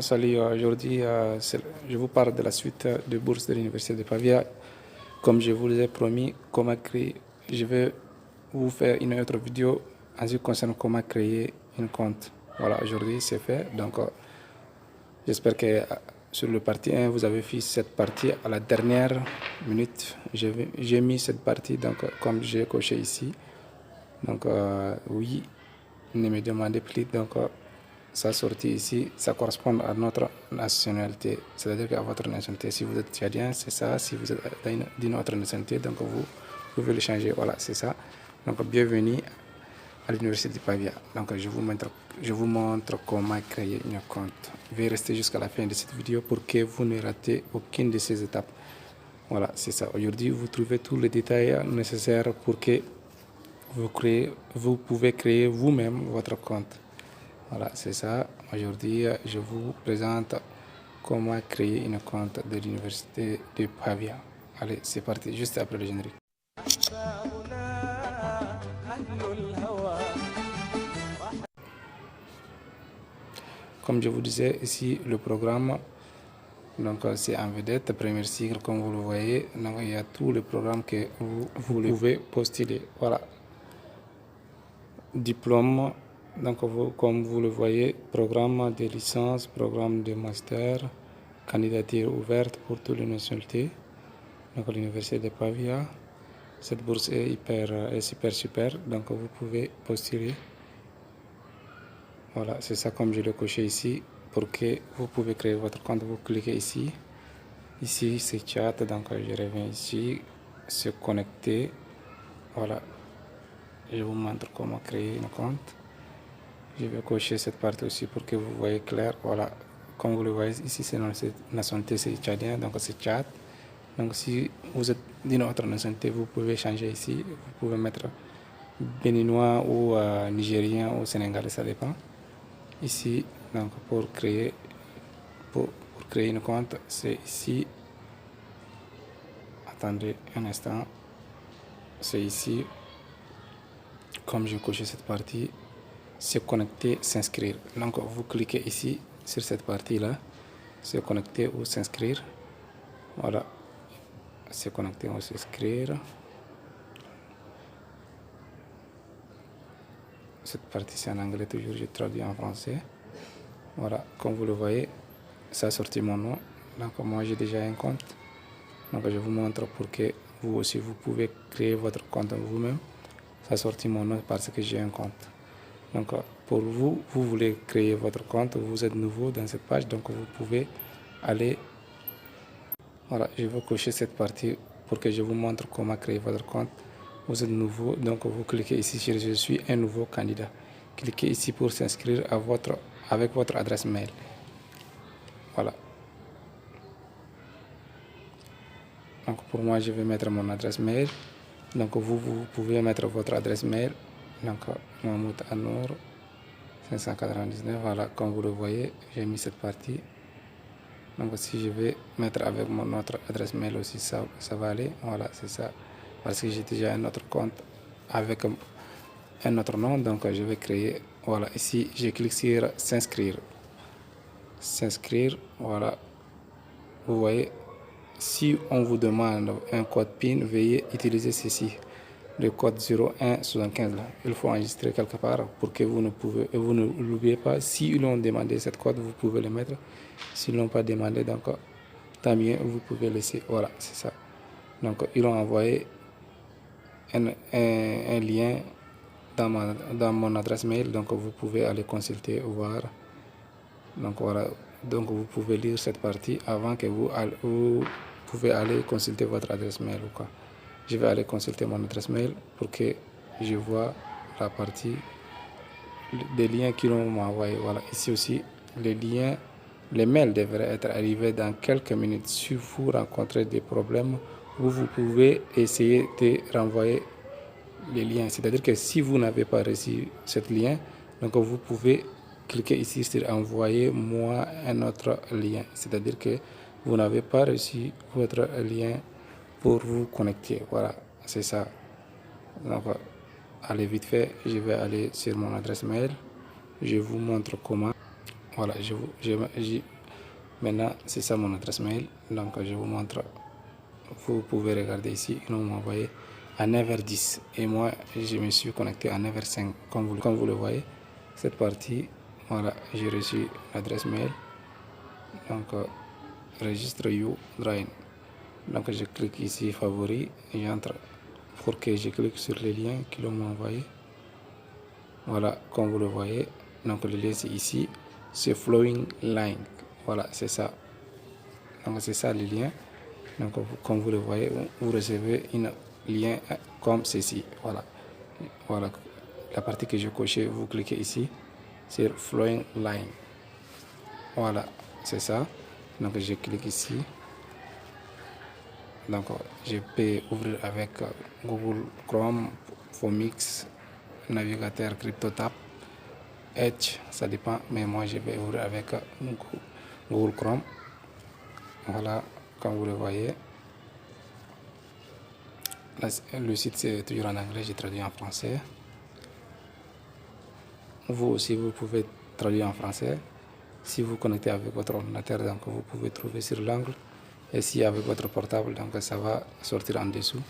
Salut, aujourd'hui je vous parle de la suite de bourse de l'Université de Pavia. Comme je vous l'ai promis, comment créer, je vais vous faire une autre vidéo en ce qui concerne comment créer un compte. Voilà, aujourd'hui c'est fait. Donc j'espère que sur le partie 1, vous avez fait cette partie à la dernière minute. J'ai mis cette partie donc, comme j'ai coché ici. Donc oui, ne me demandez plus. Donc sa sortie ici, ça correspond à notre nationalité, c'est-à-dire qu'à votre nationalité. Si vous êtes tchadien, c'est ça. Si vous êtes d'une autre nationalité, donc vous pouvez le changer. Voilà, c'est ça. Donc bienvenue à l'université de Pavia. Donc je vous montre comment créer un compte. Veuillez rester jusqu'à la fin de cette vidéo pour que vous ne ratez aucune de ces étapes. Voilà, c'est ça. Aujourd'hui, vous trouvez tous les détails nécessaires pour que vous pouvez créer vous-même votre compte. Voilà, c'est ça. Aujourd'hui, je vous présente comment créer un compte de l'université de Pavia. Allez, c'est parti, juste après le générique. Comme je vous disais, ici, le programme, donc c'est en vedette, premier cycle, comme vous le voyez. Donc, il y a tous les programmes que vous pouvez postuler. Voilà. Diplôme, donc comme vous le voyez, programme de licence, programme de master, candidature ouverte pour toutes les nationalités. Donc à l'université de Pavia, cette bourse est super, donc vous pouvez postuler. Voilà, c'est ça comme je l'ai coché ici, pour que vous pouvez créer votre compte. Vous cliquez ici, c'est chat, donc je reviens ici, se connecter. Voilà, je vous montre comment créer un compte. Je vais cocher cette partie aussi pour que vous voyez clair. Voilà, comme vous le voyez ici, c'est notre nationalité, c'est tchadien, donc c'est Tchad. Donc si vous êtes d'une autre nationalité, vous pouvez changer ici. Vous pouvez mettre béninois ou nigérien ou sénégalais, ça dépend. Ici, donc pour créer un compte, c'est ici. Attendez un instant. C'est ici. Comme je coché cette partie, se connecter, s'inscrire. Donc vous cliquez ici sur cette partie là, se connecter ou s'inscrire. Voilà, se connecter ou s'inscrire. Cette partie c'est en anglais toujours, je traduis en français. Voilà, comme vous le voyez, ça a sorti mon nom. Donc moi j'ai déjà un compte. Donc je vous montre pour que vous aussi vous pouvez créer votre compte vous-même. Ça a sorti mon nom parce que j'ai un compte. Donc pour vous, vous voulez créer votre compte, vous êtes nouveau dans cette page, donc vous pouvez aller. Voilà, je vais cocher cette partie pour que je vous montre comment créer votre compte. Vous êtes nouveau, donc vous cliquez ici sur je suis un nouveau candidat. Cliquez ici pour s'inscrire avec votre adresse mail. Voilà. Donc pour moi, je vais mettre mon adresse mail. Donc vous pouvez mettre votre adresse mail. Donc Mahmoud Anour 599. Voilà, comme vous le voyez, j'ai mis cette partie. Donc si je vais mettre avec mon autre adresse mail aussi, ça va aller. Voilà, c'est ça. Parce que j'ai déjà un autre compte avec un autre nom. Donc je vais créer. Voilà, ici, je clique sur s'inscrire. S'inscrire, voilà. Vous voyez, si on vous demande un code PIN, veuillez utiliser ceci. Le code 0175 là. Il faut enregistrer quelque part pour que vous ne l'oubliez pas. S'ils ont demandé cette code, vous pouvez le mettre. S'ils n'ont pas demandé, donc tant mieux, vous pouvez laisser. Voilà, c'est ça. Donc ils ont envoyé un lien dans mon adresse mail, donc vous pouvez aller consulter, voir. Donc voilà, donc vous pouvez lire cette partie avant que vous pouvez aller consulter votre adresse mail ou quoi. Je vais aller consulter mon adresse mail pour que je vois la partie des liens qu'ils ont envoyé. Voilà, ici aussi, les liens, les mails devraient être arrivés dans quelques minutes. Si vous rencontrez des problèmes, vous pouvez essayer de renvoyer les liens. C'est-à-dire que si vous n'avez pas reçu ce lien, donc vous pouvez cliquer ici sur envoyer moi un autre lien. C'est-à-dire que vous n'avez pas reçu votre lien pour vous connecter. Voilà, c'est ça. Donc, allez vite fait, je vais aller sur mon adresse mail. Je vous montre comment. Voilà, maintenant c'est ça mon adresse mail. Donc je vous montre. Vous pouvez regarder ici, ils m'ont envoyé à 9h10 et moi je me suis connecté à 9h05 comme vous le voyez. Cette partie, voilà, j'ai reçu l'adresse mail. Donc registre you Drain. Donc je clique ici favori et j'entre pour que je clique sur les liens qu'ils m'ont envoyé. Voilà, comme vous le voyez, donc le lien c'est ici, c'est Flowing Line. Voilà, c'est ça. Donc c'est ça le lien. Donc comme vous le voyez, vous recevez un lien comme ceci. Voilà, voilà la partie que j'ai cochée. Vous cliquez ici sur Flowing Line. Voilà, c'est ça. Donc je clique ici. Donc je peux ouvrir avec Google Chrome, Phomix, navigateur CryptoTab, Edge, ça dépend, mais moi je vais ouvrir avec Google Chrome. Voilà, comme vous le voyez. Là, le site c'est toujours en anglais, j'ai traduit en français. Vous aussi, vous pouvez traduire en français. Si vous connectez avec votre ordinateur, donc vous pouvez trouver sur l'angle. Et si avec votre portable, donc ça va sortir en dessous.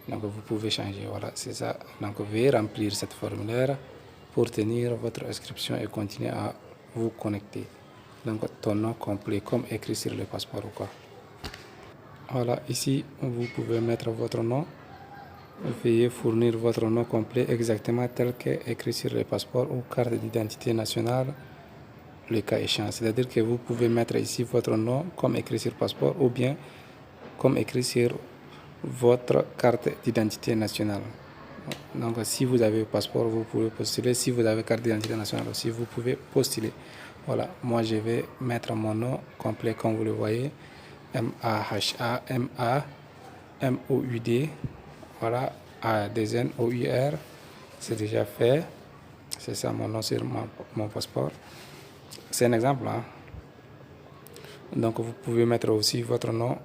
Donc vous pouvez changer, voilà, c'est ça. Donc veuillez remplir cette formulaire pour tenir votre inscription et continuer à vous connecter. Donc ton nom complet comme écrit sur le passeport ou quoi. Voilà, ici vous pouvez mettre votre nom. Veuillez fournir votre nom complet exactement tel qu'écrit sur le passeport ou carte d'identité nationale, le cas échéant. C'est-à-dire que vous pouvez mettre ici votre nom comme écrit sur le passeport ou bien comme écrit sur votre carte d'identité nationale. Donc si vous avez le passeport, vous pouvez postuler. Si vous avez carte d'identité nationale aussi, vous pouvez postuler. Voilà, moi je vais mettre mon nom complet comme vous le voyez. Mahamad. Voilà, A2NOUR. C'est déjà fait. C'est ça mon nom sur mon passeport. C'est un exemple. Hein? Donc vous pouvez mettre aussi votre nom.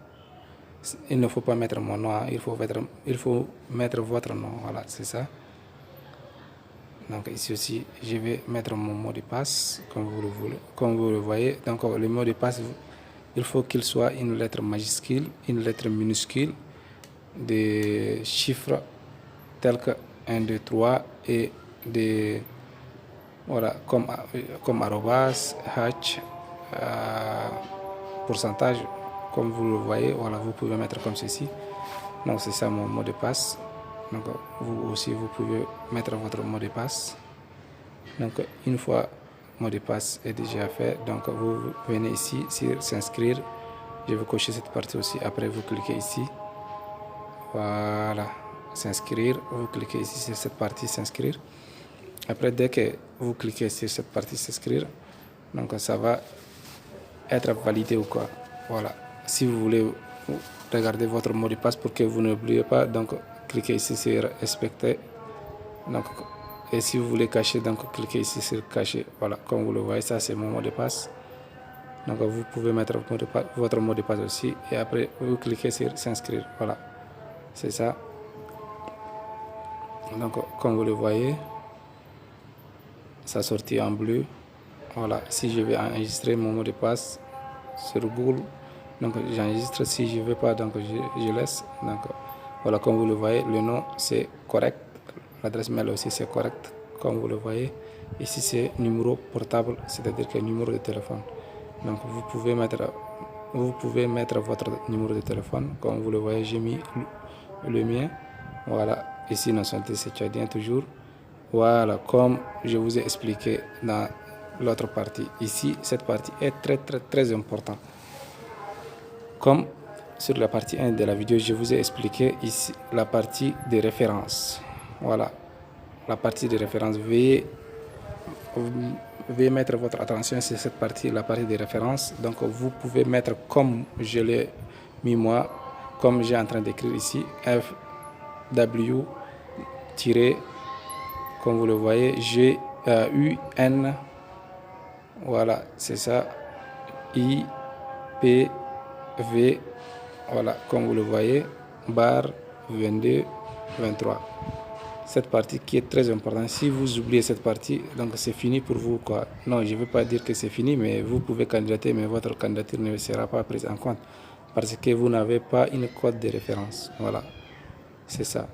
Il ne faut pas mettre mon nom, hein. Il faut mettre votre nom. Voilà, c'est ça. Donc ici aussi, je vais mettre mon mot de passe, comme vous le voyez. Donc le mot de passe, il faut qu'il soit une lettre majuscule, une lettre minuscule, des chiffres tels que 1, 2, 3 et des, voilà, comme arrobas, hatch, pourcentage, comme vous le voyez. Voilà, vous pouvez mettre comme ceci. Donc c'est ça mon mot de passe. Donc vous aussi, vous pouvez mettre votre mot de passe. Donc une fois le mot de passe est déjà fait, donc vous venez ici sur s'inscrire. Je vais cocher cette partie aussi. Après vous cliquez ici. Voilà, s'inscrire. Vous cliquez ici sur cette partie s'inscrire. Après dès que vous cliquez sur cette partie s'inscrire, donc ça va être validé ou quoi. Voilà. Si vous voulez regarder votre mot de passe pour que vous n'oubliez pas, donc cliquez ici sur respecter. Donc, et si vous voulez cacher, donc cliquez ici sur cacher. Voilà, comme vous le voyez, ça c'est mon mot de passe. Donc vous pouvez mettre votre mot de passe aussi. Et après, vous cliquez sur s'inscrire. Voilà, c'est ça. Donc comme vous le voyez, ça sortit en bleu. Voilà, si je vais enregistrer mon mot de passe sur Google, donc j'enregistre. Si je ne veux pas, donc je laisse. Donc voilà, comme vous le voyez, le nom c'est correct. L'adresse mail aussi c'est correct, comme vous le voyez. Ici c'est numéro portable, c'est-à-dire que numéro de téléphone. Donc vous pouvez mettre votre numéro de téléphone, comme vous le voyez, j'ai mis le mien. Voilà, ici nationalité c'est tchadien toujours. Voilà, comme je vous ai expliqué dans l'autre partie. Ici, cette partie est très importante. Comme sur la partie 1 de la vidéo, je vous ai expliqué ici la partie des références. Voilà, la partie des références. Veuillez mettre votre attention sur cette partie, la partie des références. Donc vous pouvez mettre comme je l'ai mis moi, comme j'ai en train d'écrire ici, FW- comme vous le voyez, GUN, voilà, c'est ça, IPV, voilà, comme vous le voyez, barre 22, 23. cette partie qui est très importante. Si vous oubliez cette partie, donc c'est fini pour vous, quoi. Non, je ne veux pas dire que c'est fini, mais vous pouvez candidater, mais votre candidature ne sera pas prise en compte parce que vous n'avez pas une code de référence. Voilà, c'est ça.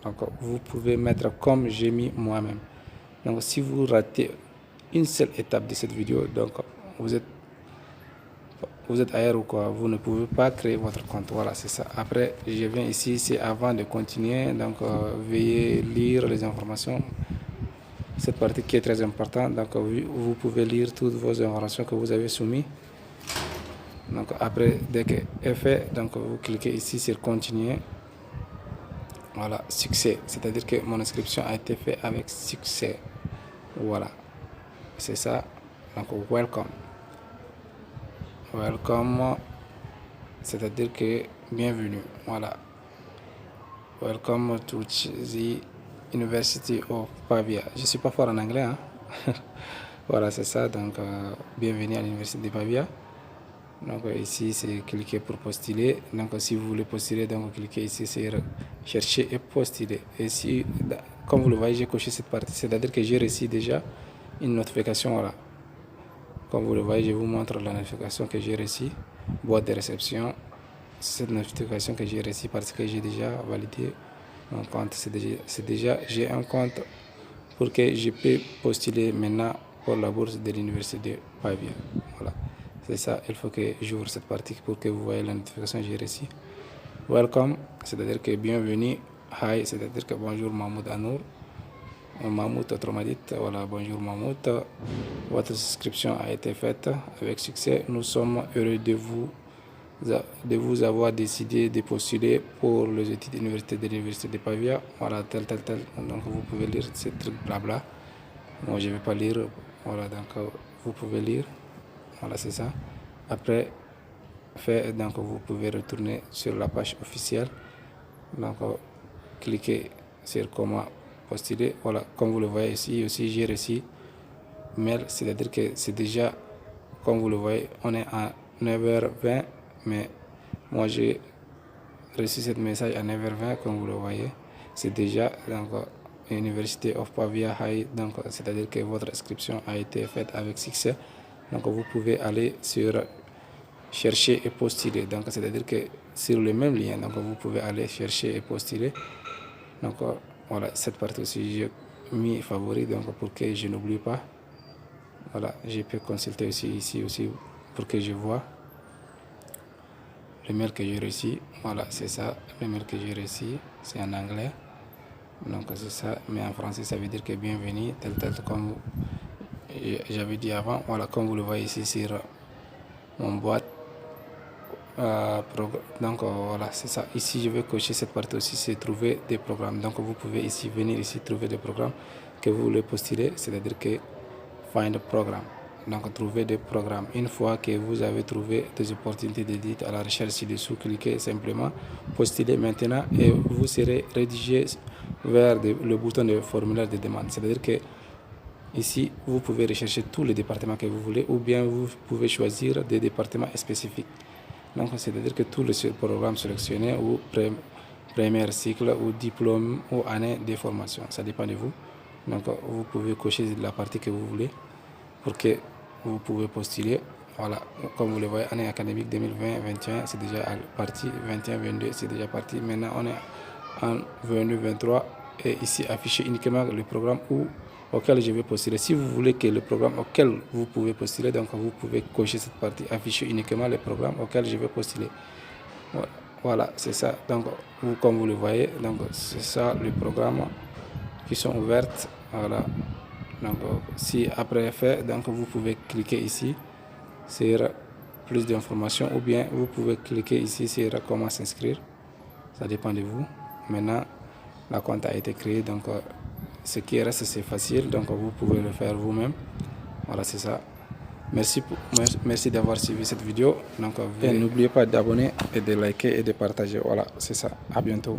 Donc vous pouvez mettre comme j'ai mis moi-même. Donc si vous ratez une seule étape de cette vidéo, donc vous êtes ailleurs ou quoi, vous ne pouvez pas créer votre compte. Voilà, c'est ça. Après, je viens ici, c'est avant de continuer, donc veuillez lire les informations. Cette partie qui est très importante, donc vous pouvez lire toutes vos informations que vous avez soumises. Donc après, dès que est fait, donc vous cliquez ici sur continuer. Voilà, succès, c'est-à-dire que mon inscription a été faite avec succès. Voilà, c'est ça. Donc welcome. Welcome, c'est-à-dire que bienvenue. Voilà. Welcome to the University of Pavia. Je suis pas fort en anglais, hein? Voilà, c'est ça. Donc bienvenue à l'Université de Pavia. Donc ici c'est cliquer pour postuler. Donc si vous voulez postuler, donc cliquez ici sur chercher et postuler. Et si, comme vous le voyez, j'ai coché cette partie, c'est-à-dire que j'ai reçu déjà une notification. Voilà. Comme vous le voyez, je vous montre la notification que j'ai reçue, boîte de réception. Cette notification que j'ai reçue parce que j'ai déjà validé mon compte. C'est déjà j'ai un compte pour que je peux postuler maintenant pour la bourse de l'Université de Pavia. Voilà. C'est ça, il faut que j'ouvre cette partie pour que vous voyez la notification que j'ai reçue. Welcome, c'est-à-dire que bienvenue. Hi, c'est-à-dire que bonjour Mahmoud Anour. Mahmoud autrement dit, voilà, bonjour Mahmoud. Votre inscription a été faite avec succès. Nous sommes heureux de vous avoir décidé de postuler pour les études d'université de l'Université de Pavia. Voilà, tel. Donc vous pouvez lire ces trucs blabla. Moi je ne vais pas lire. Voilà, donc vous pouvez lire. Voilà, c'est ça. Après, donc vous pouvez retourner sur la page officielle. Donc, cliquez sur comment postuler. Voilà, comme vous le voyez ici, aussi j'ai reçu mail, c'est-à-dire que c'est déjà, comme vous le voyez, on est à 9h20, mais moi j'ai reçu ce message à 9h20, comme vous le voyez. C'est déjà, donc, University of Pavia High, donc c'est-à-dire que votre inscription a été faite avec succès. Donc vous pouvez aller sur chercher et postuler. Donc c'est-à-dire que sur le même lien, donc vous pouvez aller chercher et postuler. Donc voilà, cette partie aussi j'ai mis favori, donc pour que je n'oublie pas. Voilà, je peux consulter aussi ici aussi pour que je vois le mail que j'ai reçu. Voilà, c'est ça, le mail que j'ai reçu, c'est en anglais. Donc c'est ça, mais en français ça veut dire que bienvenue, tel comme j'avais dit avant. Voilà, comme vous le voyez ici sur mon boîte. Donc voilà, c'est ça. Ici je vais cocher cette partie aussi, c'est trouver des programmes. Donc vous pouvez ici venir ici trouver des programmes que vous voulez postuler, c'est-à-dire que find program. Donc trouver des programmes. Une fois que vous avez trouvé des opportunités d'édite à la recherche ci-dessous, cliquez simplement postuler maintenant et vous serez rédigé vers le bouton de formulaire de demande. C'est-à-dire que ici, vous pouvez rechercher tous les départements que vous voulez ou bien vous pouvez choisir des départements spécifiques. Donc, c'est-à-dire que tous les programmes sélectionnés ou premier cycle ou diplôme ou année de formation, ça dépend de vous. Donc, vous pouvez cocher la partie que vous voulez pour que vous pouvez postuler. Voilà, comme vous le voyez, année académique 2020-21, c'est déjà parti, 21-22, c'est déjà parti. Maintenant, on est en 22-23 et ici, affiché uniquement le programme auquel je vais postuler. Si vous voulez que le programme auquel vous pouvez postuler, donc vous pouvez cocher cette partie, afficher uniquement le programme auquel je vais postuler. Voilà, c'est ça. Donc, comme vous le voyez, donc c'est ça les programmes qui sont ouverts. Voilà. Donc, si après fait, donc vous pouvez cliquer ici sur plus d'informations ou bien vous pouvez cliquer ici sur comment s'inscrire. Ça dépend de vous. Maintenant, la compte a été créée, donc ce qui reste c'est facile, donc vous pouvez le faire vous-même. Voilà, c'est ça. Merci d'avoir suivi cette vidéo. Donc n'oubliez pas d'abonner et de liker et de partager. Voilà, c'est ça. À bientôt.